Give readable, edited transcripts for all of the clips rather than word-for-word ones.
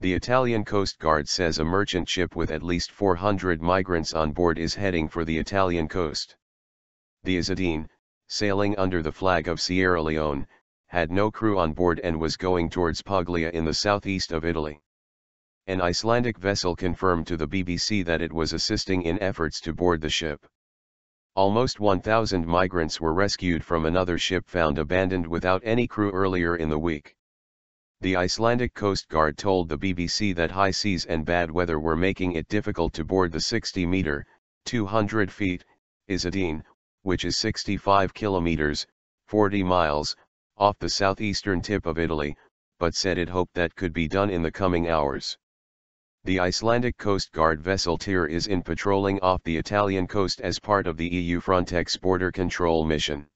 The Italian Coast Guard says a merchant ship with at least 400 migrants on board is heading for the Italian coast. The Ezadeen, sailing under the flag of Sierra Leone, had no crew on board and was going towards Puglia in the southeast of Italy. An Icelandic vessel confirmed to the BBC that it was assisting in efforts to board the ship. Almost 1,000 migrants were rescued from another ship found abandoned without any crew earlier in the week. The Icelandic Coast Guard told the BBC that high seas and bad weather were making it difficult to board the 60-meter, 200 feet, Ezadeen, which is 65 kilometers, 40 miles, off the southeastern tip of Italy, but said it hoped that could be done in the coming hours. The Icelandic Coast Guard vessel Tyr is in patrolling off the Italian coast as part of the EU Frontex border control mission.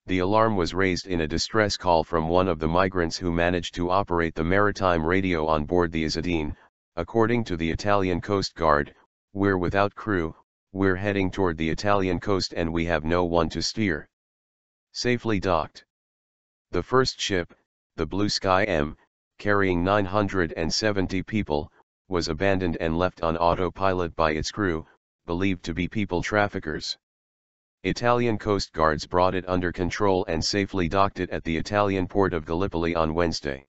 The alarm was raised in a distress call from one of the migrants who managed to operate the maritime radio on board the Ezadeen. According to the Italian Coast Guard, "We're without crew, we're heading toward the Italian coast and we have no one to steer." Safely docked. The first ship, the Blue Sky M, carrying 970 people, was abandoned and left on autopilot by its crew, believed to be people traffickers. Italian Coast Guards brought it under control and safely docked it at the Italian port of Gallipoli on Wednesday.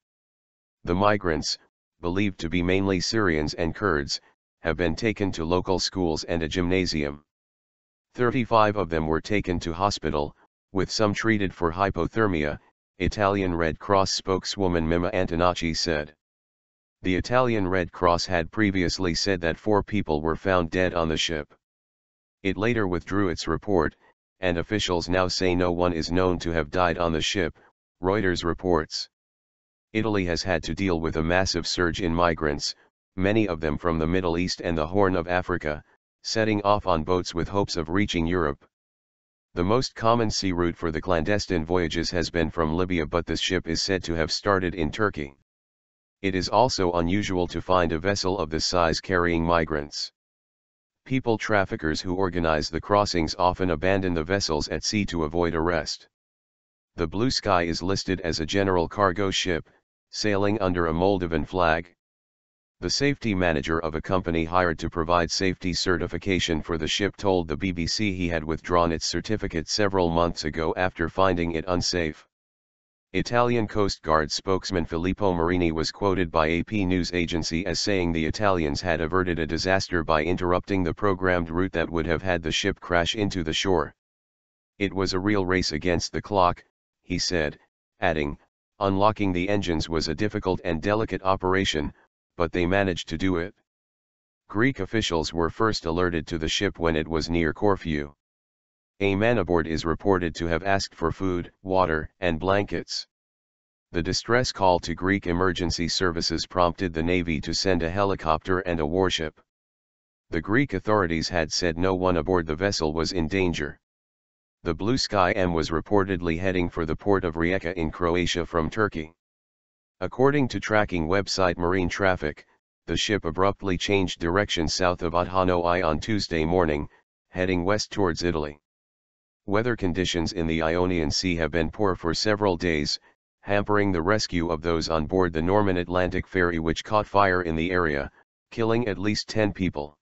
The migrants, believed to be mainly Syrians and Kurds, have been taken to local schools and a gymnasium. 35 of them were taken to hospital, with some treated for hypothermia, Italian Red Cross spokeswoman Mima Antonacci said. The Italian Red Cross had previously said that 4 people were found dead on the ship. It later withdrew its report, and officials now say no one is known to have died on the ship, Reuters reports. Italy has had to deal with a massive surge in migrants, many of them from the Middle East and the Horn of Africa, setting off on boats with hopes of reaching Europe. The most common sea route for the clandestine voyages has been from Libya, but this ship is said to have started in Turkey. It is also unusual to find a vessel of this size carrying migrants. People traffickers who organize the crossings often abandon the vessels at sea to avoid arrest. The Blue Sky is listed as a general cargo ship, sailing under a Moldovan flag. The safety manager of a company hired to provide safety certification for the ship told the BBC he had withdrawn its certificate several months ago after finding it unsafe. Italian Coast Guard spokesman Filippo Marini was quoted by AP news agency as saying the Italians had averted a disaster by interrupting the programmed route that would have had the ship crash into the shore. "It was a real race against the clock," he said, adding, "Unlocking the engines was a difficult and delicate operation, but they managed to do it." Greek officials were first alerted to the ship when it was near Corfu. A man aboard is reported to have asked for food, water, and blankets. The distress call to Greek emergency services prompted the Navy to send a helicopter and a warship. The Greek authorities had said no one aboard the vessel was in danger. The Blue Sky M was reportedly heading for the port of Rijeka in Croatia from Turkey. According to tracking website Marine Traffic, the ship abruptly changed direction south of Hanoi on Tuesday morning, heading west towards Italy. Weather conditions in the Ionian Sea have been poor for several days, hampering the rescue of those on board the Norman Atlantic ferry which caught fire in the area, killing at least 10 people.